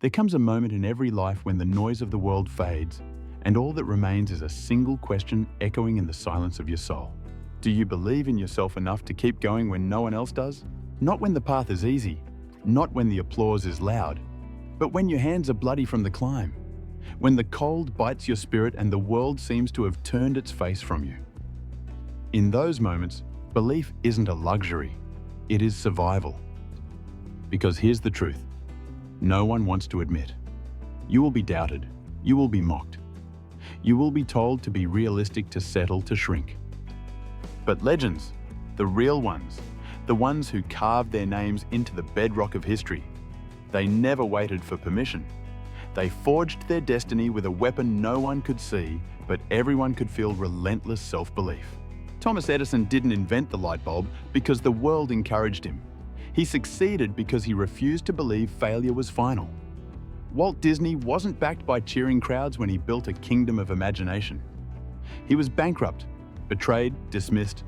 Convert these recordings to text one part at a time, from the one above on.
There comes a moment in every life when the noise of the world fades, and all that remains is a single question echoing in the silence of your soul. Do you believe in yourself enough to keep going when no one else does? Not when the path is easy, not when the applause is loud, but when your hands are bloody from the climb, when the cold bites your spirit and the world seems to have turned its face from you. In those moments, belief isn't a luxury, it is survival. Because here's the truth, no one wants to admit. You will be doubted, you will be mocked. You will be told to be realistic, to settle, to shrink. But legends, the real ones, the ones who carved their names into the bedrock of history, they never waited for permission. They forged their destiny with a weapon no one could see, but everyone could feel: relentless self-belief. Thomas Edison didn't invent the light bulb because the world encouraged him. He succeeded because he refused to believe failure was final. Walt Disney wasn't backed by cheering crowds when he built a kingdom of imagination. He was bankrupt, betrayed, dismissed,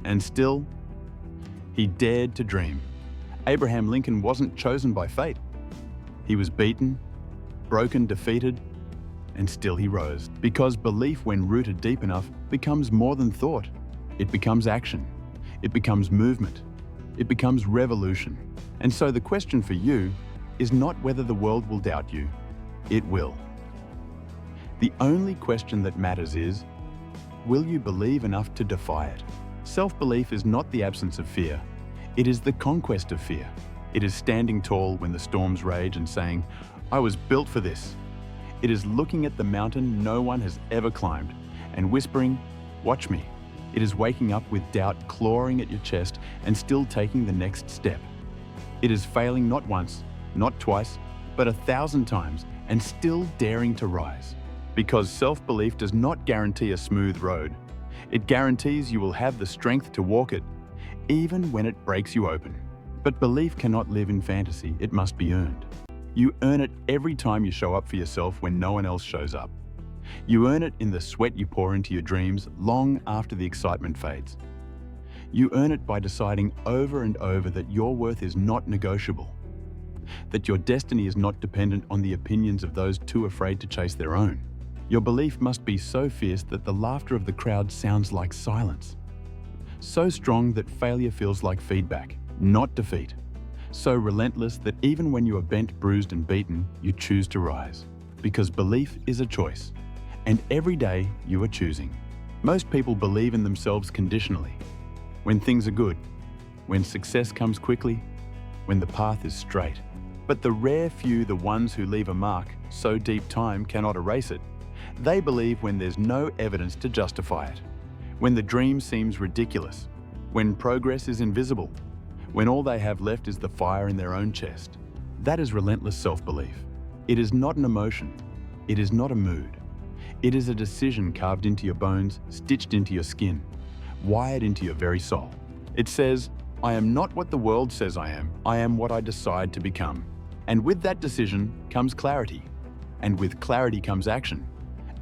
and still, he dared to dream. Abraham Lincoln wasn't chosen by fate. He was beaten, broken, defeated, and still he rose. Because belief, when rooted deep enough, becomes more than thought. It becomes action. It becomes movement. It becomes revolution. And so the question for you is not whether the world will doubt you. It will. The only question that matters is, will you believe enough to defy it? Self-belief is not the absence of fear. It is the conquest of fear. It is standing tall when the storms rage and saying, "I was built for this." It is looking at the mountain no one has ever climbed and whispering, "Watch me." It is waking up with doubt clawing at your chest and still taking the next step. It is failing not once, not twice, but 1,000 times and still daring to rise. Because self-belief does not guarantee a smooth road. It guarantees you will have the strength to walk it, even when it breaks you open. But belief cannot live in fantasy, it must be earned. You earn it every time you show up for yourself when no one else shows up. You earn it in the sweat you pour into your dreams long after the excitement fades. You earn it by deciding over and over that your worth is not negotiable, that your destiny is not dependent on the opinions of those too afraid to chase their own. Your belief must be so fierce that the laughter of the crowd sounds like silence. So strong that failure feels like feedback, not defeat. So relentless that even when you are bent, bruised, and beaten, you choose to rise. Because belief is a choice, and every day you are choosing. Most people believe in themselves conditionally. When things are good, when success comes quickly, when the path is straight. But the rare few, the ones who leave a mark so deep time cannot erase it, they believe when there's no evidence to justify it, when the dream seems ridiculous, when progress is invisible, when all they have left is the fire in their own chest. That is relentless self-belief. It is not an emotion. It is not a mood. It is a decision carved into your bones, stitched into your skin, wired into your very soul. It says, "I am not what the world says I am what I decide to become." And with that decision comes clarity. And with clarity comes action.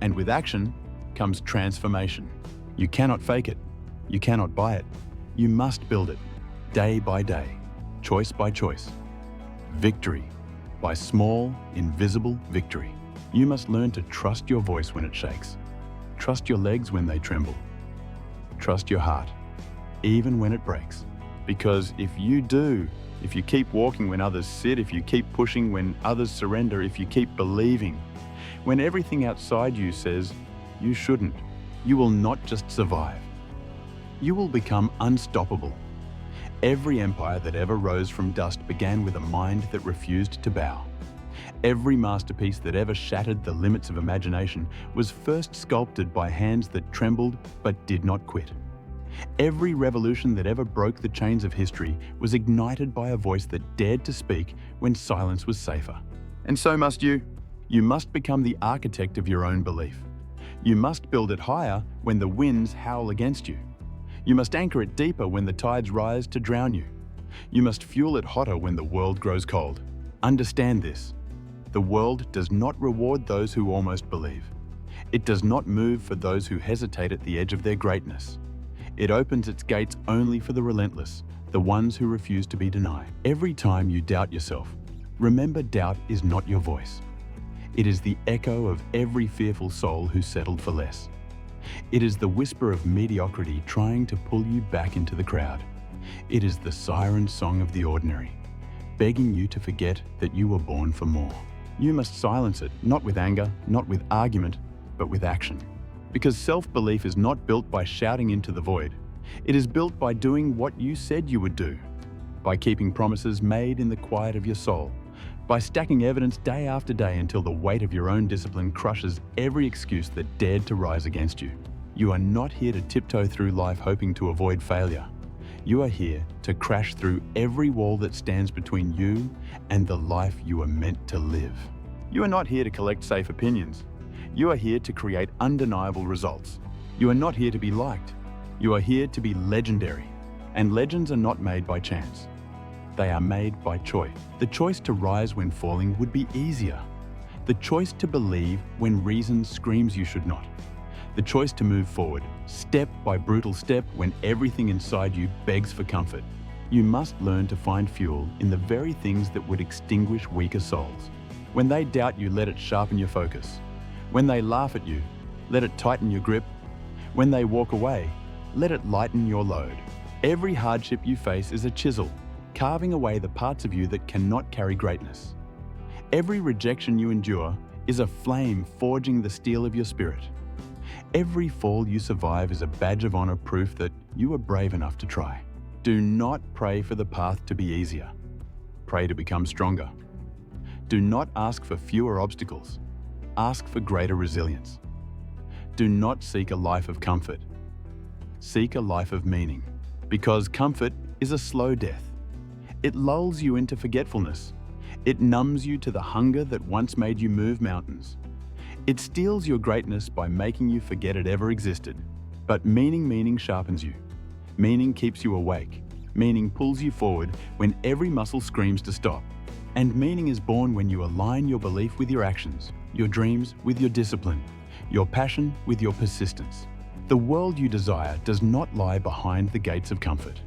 And with action comes transformation. You cannot fake it. You cannot buy it. You must build it, day by day, choice by choice. Victory by small, invisible victory. You must learn to trust your voice when it shakes. Trust your legs when they tremble. Trust your heart, even when it breaks. Because if you do, if you keep walking when others sit, if you keep pushing when others surrender, if you keep believing, when everything outside you says you shouldn't, you will not just survive. You will become unstoppable. Every empire that ever rose from dust began with a mind that refused to bow. Every masterpiece that ever shattered the limits of imagination was first sculpted by hands that trembled but did not quit. Every revolution that ever broke the chains of history was ignited by a voice that dared to speak when silence was safer. And so must you. You must become the architect of your own belief. You must build it higher when the winds howl against you. You must anchor it deeper when the tides rise to drown you. You must fuel it hotter when the world grows cold. Understand this. The world does not reward those who almost believe. It does not move for those who hesitate at the edge of their greatness. It opens its gates only for the relentless, the ones who refuse to be denied. Every time you doubt yourself, Remember, doubt is not your voice. It is the echo of every fearful soul who settled for less. It is the whisper of mediocrity trying to pull you back into the crowd. It is the siren song of the ordinary, begging you to forget that you were born for more. You must silence it, not with anger, not with argument, but with action. Because self-belief is not built by shouting into the void. It is built by doing what you said you would do, by keeping promises made in the quiet of your soul, by stacking evidence day after day until the weight of your own discipline crushes every excuse that dared to rise against you. You are not here to tiptoe through life hoping to avoid failure. You are here to crash through every wall that stands between you and the life you are meant to live. You are not here to collect safe opinions. You are here to create undeniable results. You are not here to be liked. You are here to be legendary. And legends are not made by chance. They are made by choice. The choice to rise when falling would be easier. The choice to believe when reason screams you should not. The choice to move forward, step by brutal step, when everything inside you begs for comfort. You must learn to find fuel in the very things that would extinguish weaker souls. When they doubt you, let it sharpen your focus. When they laugh at you, let it tighten your grip. When they walk away, let it lighten your load. Every hardship you face is a chisel, carving away the parts of you that cannot carry greatness. Every rejection you endure is a flame forging the steel of your spirit. Every fall you survive is a badge of honor, proof that you were brave enough to try. Do not pray for the path to be easier. Pray to become stronger. Do not ask for fewer obstacles. Ask for greater resilience. Do not seek a life of comfort. Seek a life of meaning, because comfort is a slow death. It lulls you into forgetfulness. It numbs you to the hunger that once made you move mountains. It steals your greatness by making you forget it ever existed. But meaning sharpens you. Meaning keeps you awake. Meaning pulls you forward when every muscle screams to stop. And meaning is born when you align your belief with your actions, your dreams with your discipline, your passion with your persistence. The world you desire does not lie behind the gates of comfort.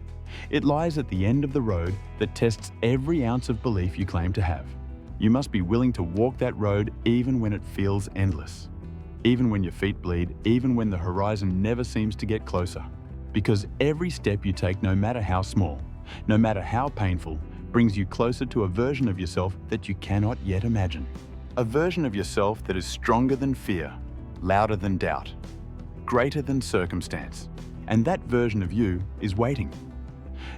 It lies at the end of the road that tests every ounce of belief you claim to have. You must be willing to walk that road even when it feels endless, even when your feet bleed, even when the horizon never seems to get closer. Because every step you take, no matter how small, no matter how painful, brings you closer to a version of yourself that you cannot yet imagine. A version of yourself that is stronger than fear, louder than doubt, greater than circumstance. And that version of you is waiting.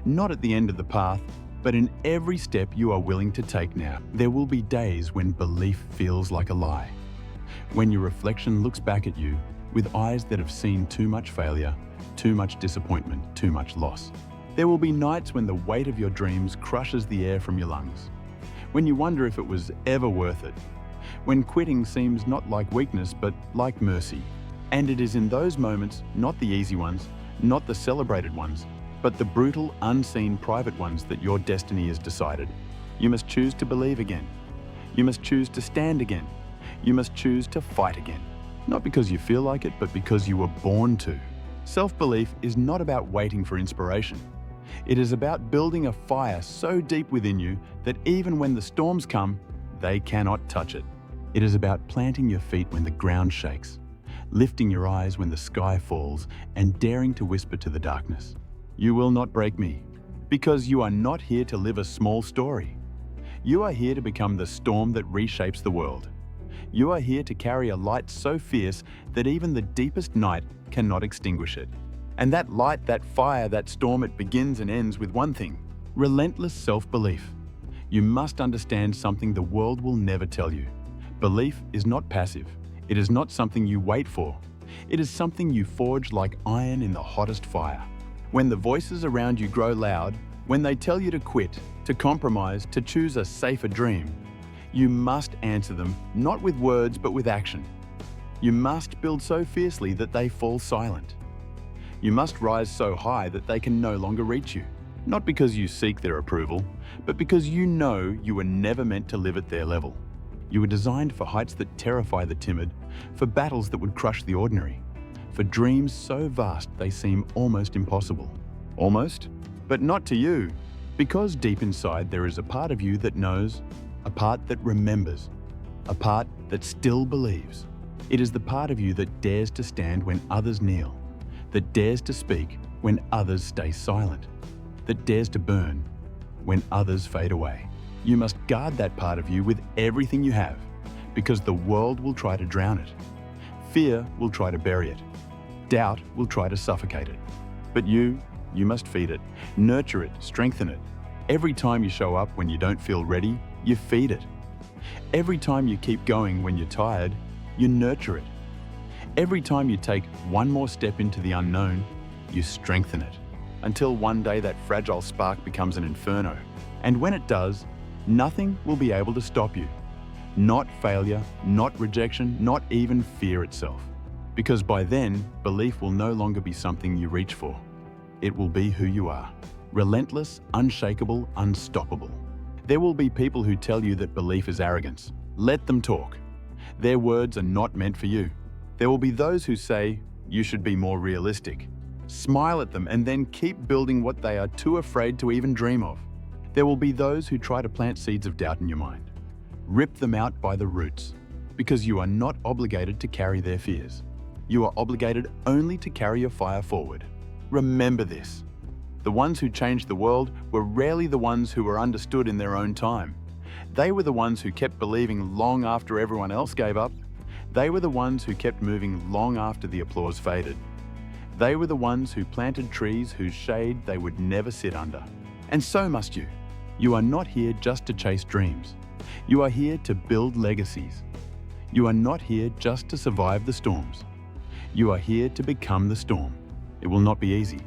Not at the end of the path, but in every step you are willing to take now. There will be days when belief feels like a lie. When your reflection looks back at you with eyes that have seen too much failure, too much disappointment, too much loss. There will be nights when the weight of your dreams crushes the air from your lungs. When you wonder if it was ever worth it. When quitting seems not like weakness, but like mercy. And it is in those moments, not the easy ones, not the celebrated ones, but the brutal, unseen, private ones, that your destiny is decided. You must choose to believe again. You must choose to stand again. You must choose to fight again. Not because you feel like it, but because you were born to. Self-belief is not about waiting for inspiration. It is about building a fire so deep within you that even when the storms come, they cannot touch it. It is about planting your feet when the ground shakes, lifting your eyes when the sky falls, and daring to whisper to the darkness, "You will not break me," because you are not here to live a small story. You are here to become the storm that reshapes the world. You are here to carry a light so fierce that even the deepest night cannot extinguish it. And that light, that fire, that storm, it begins and ends with one thing: relentless self-belief. You must understand something the world will never tell you. Belief is not passive. It is not something you wait for. It is something you forge like iron in the hottest fire. When the voices around you grow loud, when they tell you to quit, to compromise, to choose a safer dream, you must answer them, not with words but with action. You must build so fiercely that they fall silent. You must rise so high that they can no longer reach you, not because you seek their approval, but because you know you were never meant to live at their level. You were designed for heights that terrify the timid, for battles that would crush the ordinary, for dreams so vast they seem almost impossible. Almost, but not to you, because deep inside there is a part of you that knows a part that remembers, a part that still believes. It is the part of you that dares to stand when others kneel, that dares to speak when others stay silent, that dares to burn when others fade away. You must guard that part of you with everything you have, because the world will try to drown it. Fear will try to bury it. Doubt will try to suffocate it. But you must feed it, nurture it, strengthen it. Every time you show up when you don't feel ready, you feed it. Every time you keep going when you're tired, you nurture it. Every time you take one more step into the unknown, you strengthen it. Until one day that fragile spark becomes an inferno. And when it does, nothing will be able to stop you. Not failure, not rejection, not even fear itself. Because by then, belief will no longer be something you reach for. It will be who you are. Relentless, unshakable, unstoppable. There will be people who tell you that belief is arrogance. Let them talk. Their words are not meant for you. There will be those who say, you should be more realistic. Smile at them and then keep building what they are too afraid to even dream of. There will be those who try to plant seeds of doubt in your mind. Rip them out by the roots, because you are not obligated to carry their fears. You are obligated only to carry your fire forward. Remember this. The ones who changed the world were rarely the ones who were understood in their own time. They were the ones who kept believing long after everyone else gave up. They were the ones who kept moving long after the applause faded. They were the ones who planted trees whose shade they would never sit under. And so must you. You are not here just to chase dreams. You are here to build legacies. You are not here just to survive the storms. You are here to become the storm. It will not be easy.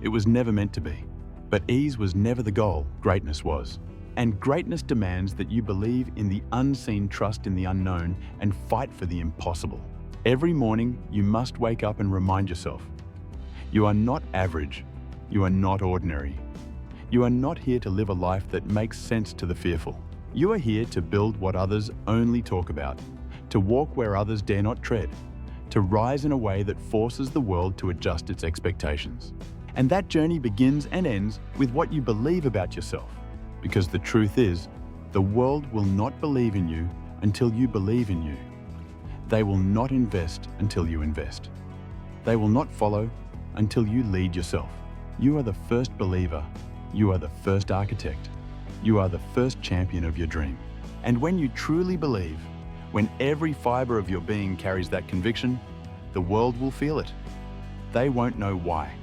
It was never meant to be. But ease was never the goal, greatness was. And greatness demands that you believe in the unseen, trust in the unknown, and fight for the impossible. Every morning, you must wake up and remind yourself, you are not average. You are not ordinary. You are not here to live a life that makes sense to the fearful. You are here to build what others only talk about, to walk where others dare not tread, to rise in a way that forces the world to adjust its expectations. And that journey begins and ends with what you believe about yourself. Because the truth is, the world will not believe in you until you believe in you. They will not invest until you invest. They will not follow until you lead yourself. You are the first believer. You are the first architect. You are the first champion of your dream. And when you truly believe, when every fiber of your being carries that conviction, the world will feel it. They won't know why.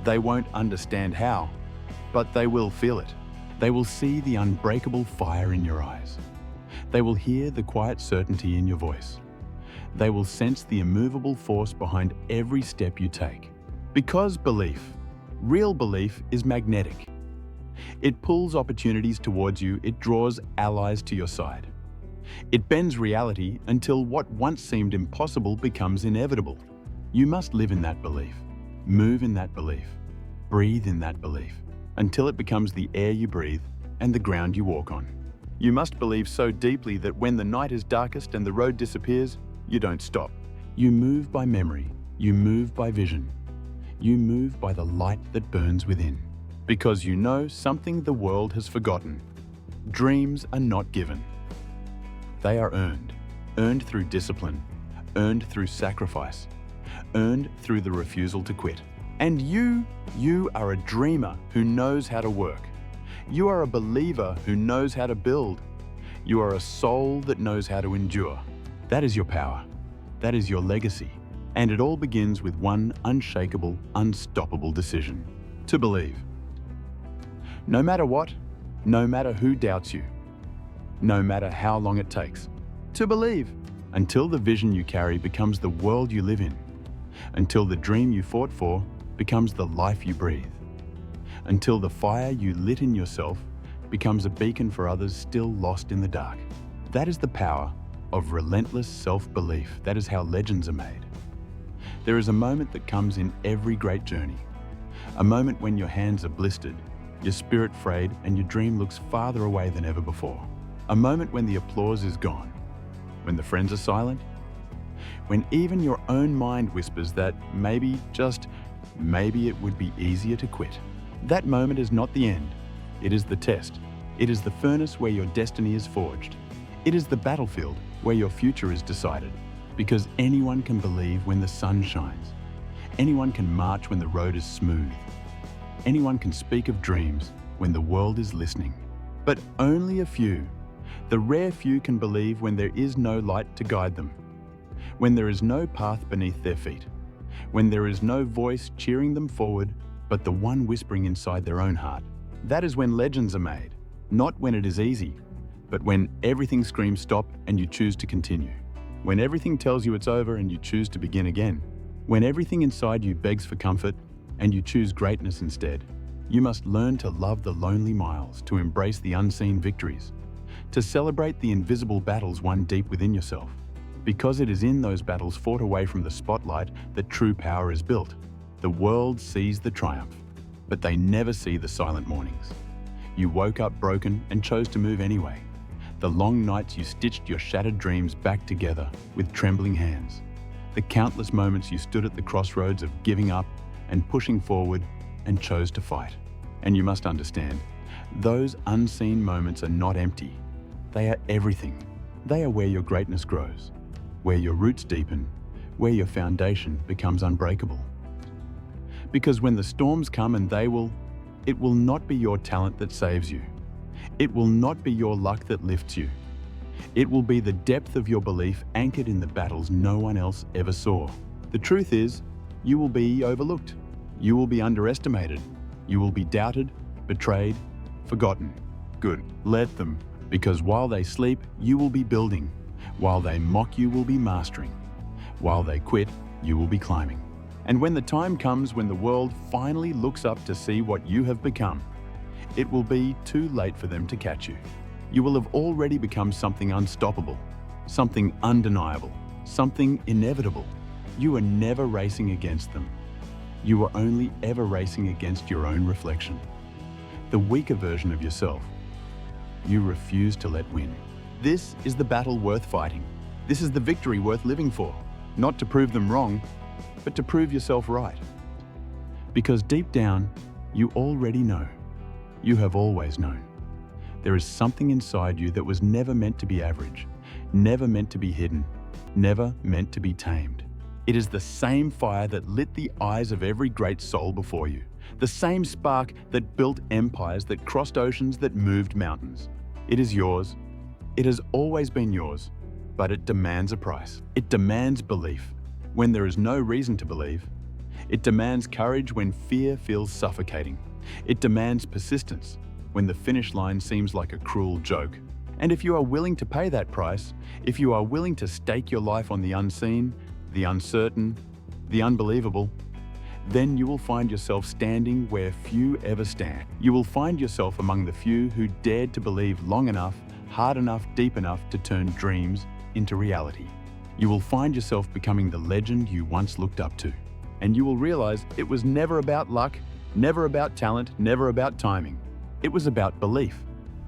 They won't understand how, but they will feel it. They will see the unbreakable fire in your eyes. They will hear the quiet certainty in your voice. They will sense the immovable force behind every step you take. Because belief, real belief, is magnetic. It pulls opportunities towards you, it draws allies to your side. It bends reality until what once seemed impossible becomes inevitable. You must live in that belief, move in that belief, breathe in that belief, until it becomes the air you breathe and the ground you walk on. You must believe so deeply that when the night is darkest and the road disappears, you don't stop. You move by memory, you move by vision, you move by the light that burns within. Because you know something the world has forgotten. Dreams are not given. They are earned. Earned through discipline, earned through sacrifice, earned through the refusal to quit. And you are a dreamer who knows how to work. You are a believer who knows how to build. You are a soul that knows how to endure. That is your power. That is your legacy. And it all begins with one unshakable, unstoppable decision: to believe. No matter what, no matter who doubts you, no matter how long it takes, to believe until the vision you carry becomes the world you live in, until the dream you fought for becomes the life you breathe, until the fire you lit in yourself becomes a beacon for others still lost in the dark. That is the power of relentless self-belief. That is how legends are made. There is a moment that comes in every great journey, a moment when your hands are blistered, your spirit frayed, and your dream looks farther away than ever before. A moment when the applause is gone, when the friends are silent, when even your own mind whispers that maybe, just maybe, it would be easier to quit. That moment is not the end, it is the test. It is the furnace where your destiny is forged. It is the battlefield where your future is decided. Because anyone can believe when the sun shines. Anyone can march when the road is smooth. Anyone can speak of dreams when the world is listening. But only a few, the rare few, can believe when there is no light to guide them. When there is no path beneath their feet. When there is no voice cheering them forward, but the one whispering inside their own heart. That is when legends are made. Not when it is easy, but when everything screams stop and you choose to continue. When everything tells you it's over and you choose to begin again. When everything inside you begs for comfort and you choose greatness instead. You must learn to love the lonely miles, to embrace the unseen victories, to celebrate the invisible battles won deep within yourself. Because it is in those battles fought away from the spotlight that true power is built. The world sees the triumph, but they never see the silent mornings. You woke up broken and chose to move anyway. The long nights you stitched your shattered dreams back together with trembling hands. The countless moments you stood at the crossroads of giving up and pushing forward and chose to fight. And you must understand, those unseen moments are not empty. They are everything. They are where your greatness grows, where your roots deepen, where your foundation becomes unbreakable. Because when the storms come, and it will not be your talent that saves you. It will not be your luck that lifts you. It will be the depth of your belief anchored in the battles no one else ever saw. The truth is, you will be overlooked. You will be underestimated. You will be doubted, betrayed, forgotten. Good. Let them, because while they sleep, you will be building. While they mock, you will be mastering. While they quit, you will be climbing. And when the time comes when the world finally looks up to see what you have become, it will be too late for them to catch you. You will have already become something unstoppable, something undeniable, something inevitable. You are never racing against them. You are only ever racing against your own reflection. The weaker version of yourself. You refuse to let win. This is the battle worth fighting. This is the victory worth living for. Not to prove them wrong, but to prove yourself right. Because deep down, you already know. You have always known. There is something inside you that was never meant to be average, never meant to be hidden, never meant to be tamed. It is the same fire that lit the eyes of every great soul before you, the same spark that built empires, that crossed oceans, that moved mountains. It is yours. It has always been yours, but it demands a price. It demands belief when there is no reason to believe. It demands courage when fear feels suffocating. It demands persistence when the finish line seems like a cruel joke. And if you are willing to pay that price, if you are willing to stake your life on the unseen, the uncertain, the unbelievable, then you will find yourself standing where few ever stand. You will find yourself among the few who dared to believe long enough, hard enough, deep enough to turn dreams into reality. You will find yourself becoming the legend you once looked up to. And you will realize it was never about luck, never about talent, never about timing. It was about belief.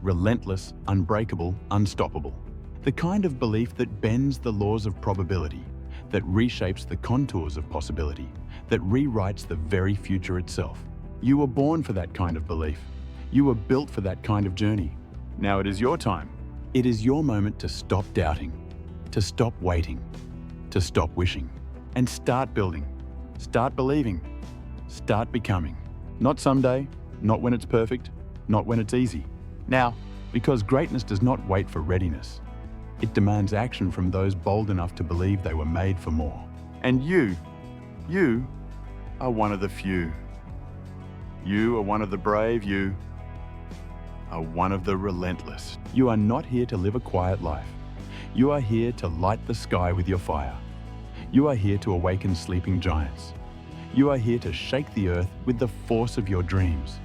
Relentless, unbreakable, unstoppable. The kind of belief that bends the laws of probability, that reshapes the contours of possibility, that rewrites the very future itself. You were born for that kind of belief. You were built for that kind of journey. Now it is your time. It is your moment to stop doubting, to stop waiting, to stop wishing, and start building, start believing, start becoming. Not someday, not when it's perfect, not when it's easy. Now, because greatness does not wait for readiness. It demands action from those bold enough to believe they were made for more. And you are one of the few. You are one of the brave. You are one of the relentless. You are not here to live a quiet life. You are here to light the sky with your fire. You are here to awaken sleeping giants. You are here to shake the earth with the force of your dreams.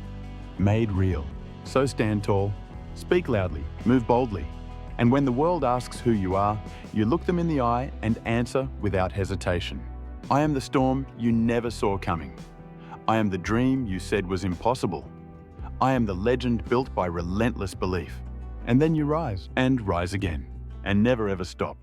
Made real. So stand tall, speak loudly, move boldly. And when the world asks who you are, you look them in the eye and answer without hesitation. I am the storm you never saw coming. I am the dream you said was impossible. I am the legend built by relentless belief. And then you rise and rise again, and never ever stop.